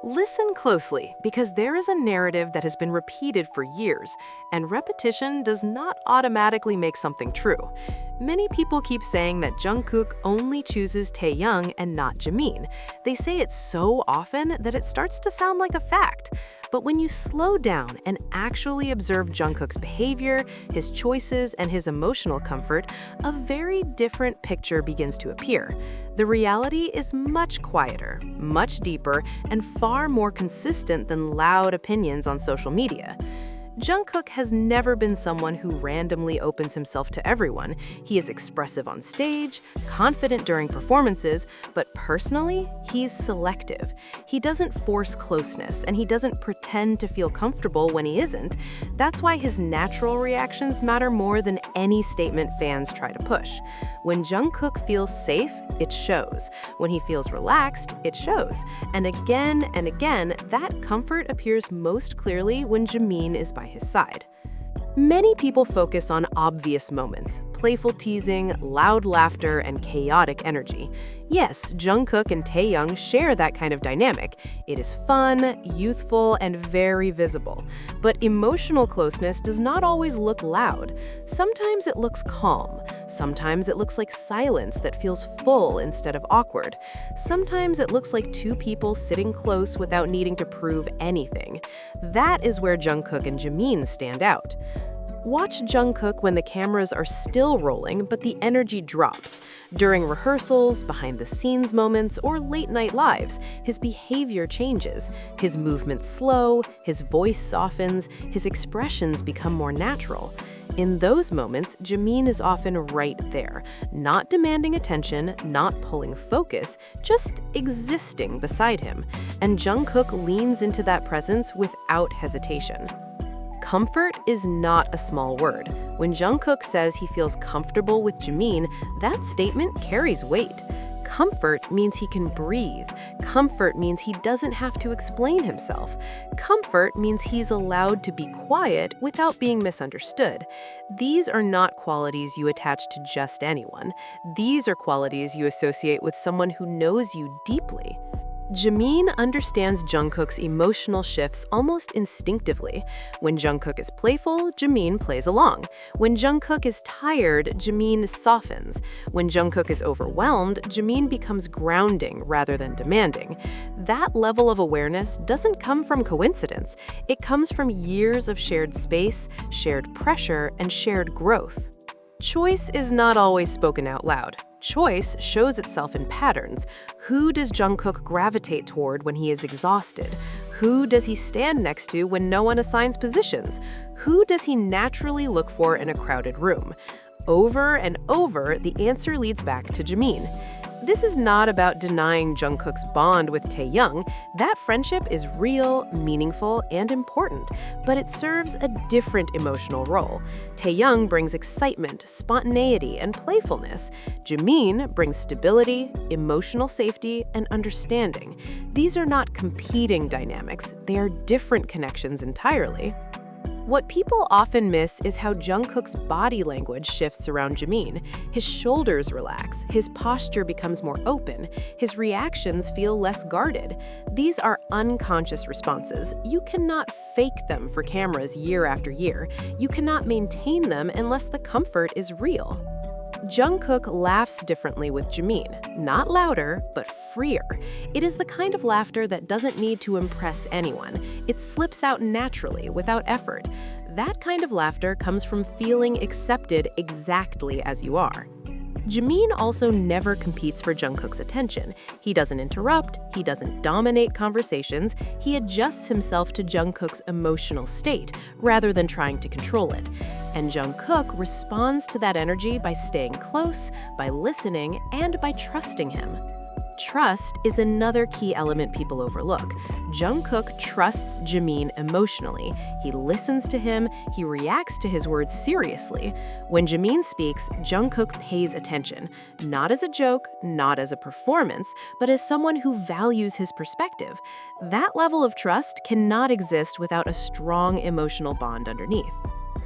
Listen closely, because there is a narrative that has been repeated for years, and repetition does not automatically make something true. Many people keep saying that Jungkook only chooses Taehyung and not Jimin. They say it so often that it starts to sound like a fact. But when you slow down and actually observe Jungkook's behavior, his choices, and his emotional comfort, a very different picture begins to appear. The reality is much quieter, much deeper, and far more consistent than loud opinions on social media. Jungkook has never been someone who randomly opens himself to everyone. He is expressive on stage, confident during performances, but personally, he's selective. He doesn't force closeness, and he doesn't pretend to feel comfortable when he isn't. That's why his natural reactions matter more than any statement fans try to push. When Jungkook feels safe, it shows. When he feels relaxed, it shows. And again, that comfort appears most clearly when Jimin is by his side. Many people focus on obvious moments, playful teasing, loud laughter, and chaotic energy. Yes, Jungkook and Taehyung share that kind of dynamic. It is fun, youthful, and very visible. But emotional closeness does not always look loud. Sometimes it looks calm. Sometimes it looks like silence that feels full instead of awkward. Sometimes it looks like two people sitting close without needing to prove anything. That is where Jungkook and Jimin stand out. Watch Jungkook when the cameras are still rolling, but the energy drops. During rehearsals, behind-the-scenes moments, or late-night lives, his behavior changes. His movements slow, his voice softens, his expressions become more natural. In those moments, Jimin is often right there, not demanding attention, not pulling focus, just existing beside him. And Jungkook leans into that presence without hesitation. Comfort is not a small word. When Jungkook says he feels comfortable with Jimin, that statement carries weight. Comfort means he can breathe. Comfort means he doesn't have to explain himself. Comfort means he's allowed to be quiet without being misunderstood. These are not qualities you attach to just anyone. These are qualities you associate with someone who knows you deeply. Jimin understands Jungkook's emotional shifts almost instinctively. When Jungkook is playful, Jimin plays along. When Jungkook is tired, Jimin softens. When Jungkook is overwhelmed, Jimin becomes grounding rather than demanding. That level of awareness doesn't come from coincidence. It comes from years of shared space, shared pressure, and shared growth. Choice is not always spoken out loud. Choice shows itself in patterns. Who does Jungkook gravitate toward when he is exhausted? Who does he stand next to when no one assigns positions? Who does he naturally look for in a crowded room? Over and over, the answer leads back to Jimin. This is not about denying Jungkook's bond with Taehyung. That friendship is real, meaningful, and important, but it serves a different emotional role. Taehyung brings excitement, spontaneity, and playfulness. Jimin brings stability, emotional safety, and understanding. These are not competing dynamics. They are different connections entirely. What people often miss is how Jungkook's body language shifts around Jimin. His shoulders relax, his posture becomes more open, his reactions feel less guarded. These are unconscious responses. You cannot fake them for cameras year after year. You cannot maintain them unless the comfort is real. Jungkook laughs differently with Jimin, not louder, but freer. It is the kind of laughter that doesn't need to impress anyone. It slips out naturally, without effort. That kind of laughter comes from feeling accepted exactly as you are. Jimin also never competes for Jungkook's attention. He doesn't interrupt, he doesn't dominate conversations, he adjusts himself to Jungkook's emotional state, rather than trying to control it. And Jungkook responds to that energy by staying close, by listening, and by trusting him. Trust is another key element people overlook. Jungkook trusts Jimin emotionally. He listens to him, he reacts to his words seriously. When Jimin speaks, Jungkook pays attention, not as a joke, not as a performance, but as someone who values his perspective. That level of trust cannot exist without a strong emotional bond underneath.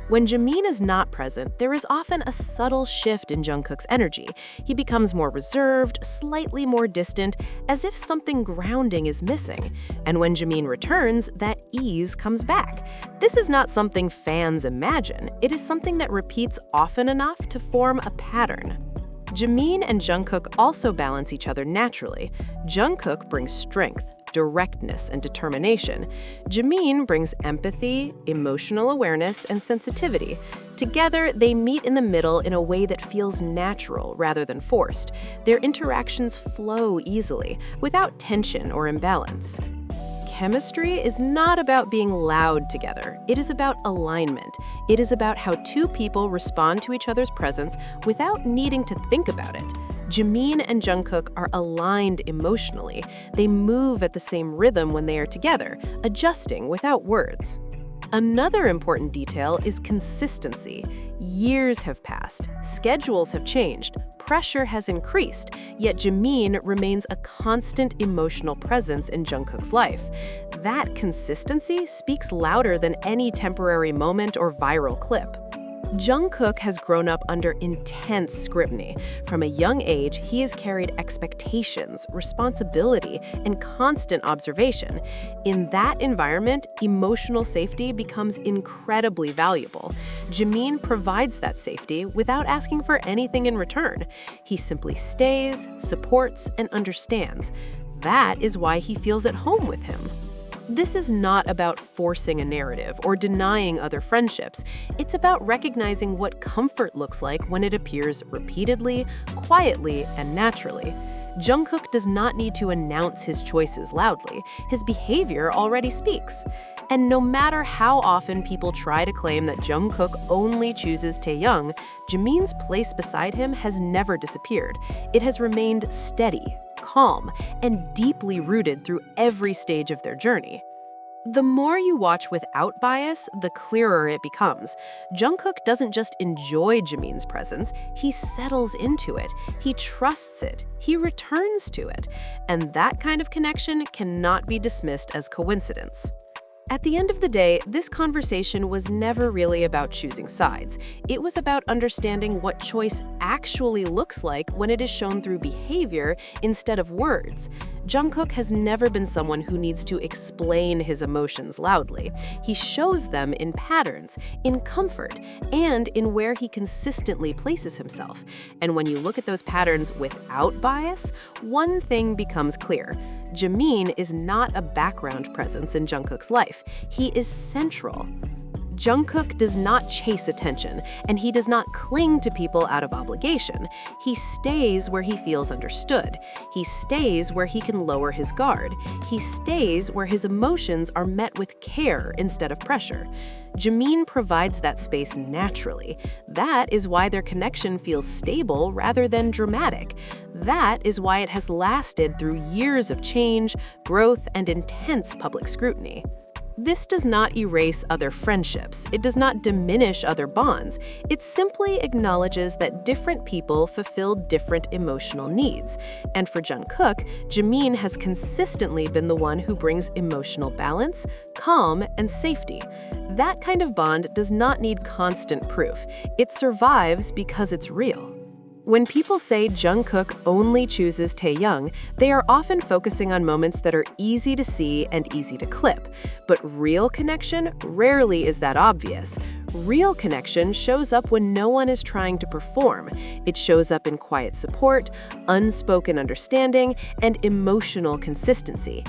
When Jimin is not present, there is often a subtle shift in Jungkook's energy. He becomes more reserved, slightly more distant, as if something grounding is missing. And when Jimin returns, that ease comes back. This is not something fans imagine. It is something that repeats often enough to form a pattern. Jimin and Jungkook also balance each other naturally. Jungkook brings strength, directness, and determination. Jimin brings empathy, emotional awareness, and sensitivity. Together, they meet in the middle in a way that feels natural rather than forced. Their interactions flow easily, without tension or imbalance. Chemistry is not about being loud together. It is about alignment. It is about how two people respond to each other's presence without needing to think about it. Jimin and Jungkook are aligned emotionally. They move at the same rhythm when they are together, adjusting without words. Another important detail is consistency. Years have passed, schedules have changed, pressure has increased, yet Jimin remains a constant emotional presence in Jungkook's life. That consistency speaks louder than any temporary moment or viral clip. Jungkook has grown up under intense scrutiny. From a young age, he has carried expectations, responsibility, and constant observation. In that environment, emotional safety becomes incredibly valuable. Jimin provides that safety without asking for anything in return. He simply stays, supports, and understands. That is why he feels at home with him. This is not about forcing a narrative or denying other friendships. It's about recognizing what comfort looks like when it appears repeatedly, quietly, and naturally. Jungkook does not need to announce his choices loudly. His behavior already speaks. And no matter how often people try to claim that Jungkook only chooses Taehyung, Jimin's place beside him has never disappeared. It has remained steady, calm, and deeply rooted through every stage of their journey. The more you watch without bias, the clearer it becomes. Jungkook doesn't just enjoy Jimin's presence, he settles into it, he trusts it, he returns to it. And that kind of connection cannot be dismissed as coincidence. At the end of the day, this conversation was never really about choosing sides. It was about understanding what choice actually looks like when it is shown through behavior instead of words. Jungkook has never been someone who needs to explain his emotions loudly. He shows them in patterns, in comfort, and in where he consistently places himself. And when you look at those patterns without bias, one thing becomes clear. Jimin is not a background presence in Jungkook's life. He is central. Jungkook does not chase attention, and he does not cling to people out of obligation. He stays where he feels understood. He stays where he can lower his guard. He stays where his emotions are met with care instead of pressure. Jimin provides that space naturally. That is why their connection feels stable rather than dramatic. That is why it has lasted through years of change, growth, and intense public scrutiny. This does not erase other friendships. It does not diminish other bonds. It simply acknowledges that different people fulfill different emotional needs. And for Jungkook, Jimin has consistently been the one who brings emotional balance, calm, and safety. That kind of bond does not need constant proof. It survives because it's real. When people say Jungkook only chooses Taehyung, they are often focusing on moments that are easy to see and easy to clip. But real connection rarely is that obvious. Real connection shows up when no one is trying to perform. It shows up in quiet support, unspoken understanding, and emotional consistency.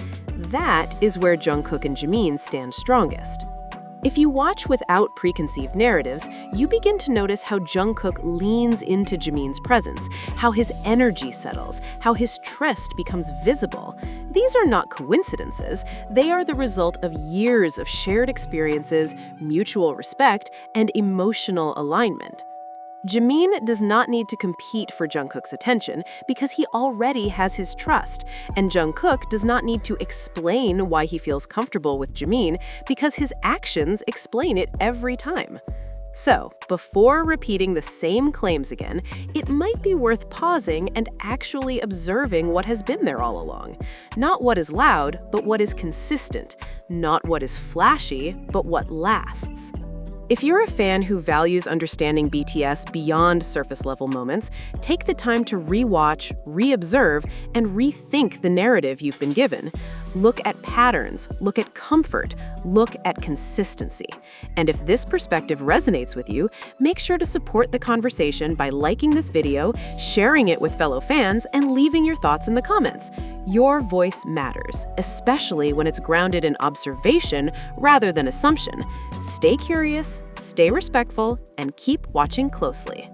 That is where Jungkook and Jimin stand strongest. If you watch without preconceived narratives, you begin to notice how Jungkook leans into Jimin's presence, how his energy settles, how his trust becomes visible. These are not coincidences. They are the result of years of shared experiences, mutual respect, and emotional alignment. Jimin does not need to compete for Jungkook's attention because he already has his trust, and Jungkook does not need to explain why he feels comfortable with Jimin because his actions explain it every time. So, before repeating the same claims again, it might be worth pausing and actually observing what has been there all along. Not what is loud, but what is consistent. Not what is flashy, but what lasts. If you're a fan who values understanding BTS beyond surface-level moments, take the time to re-watch, re-observe, and rethink the narrative you've been given. Look at patterns, look at comfort, look at consistency. And if this perspective resonates with you, make sure to support the conversation by liking this video, sharing it with fellow fans, and leaving your thoughts in the comments. Your voice matters, especially when it's grounded in observation rather than assumption. Stay curious, stay respectful, and keep watching closely.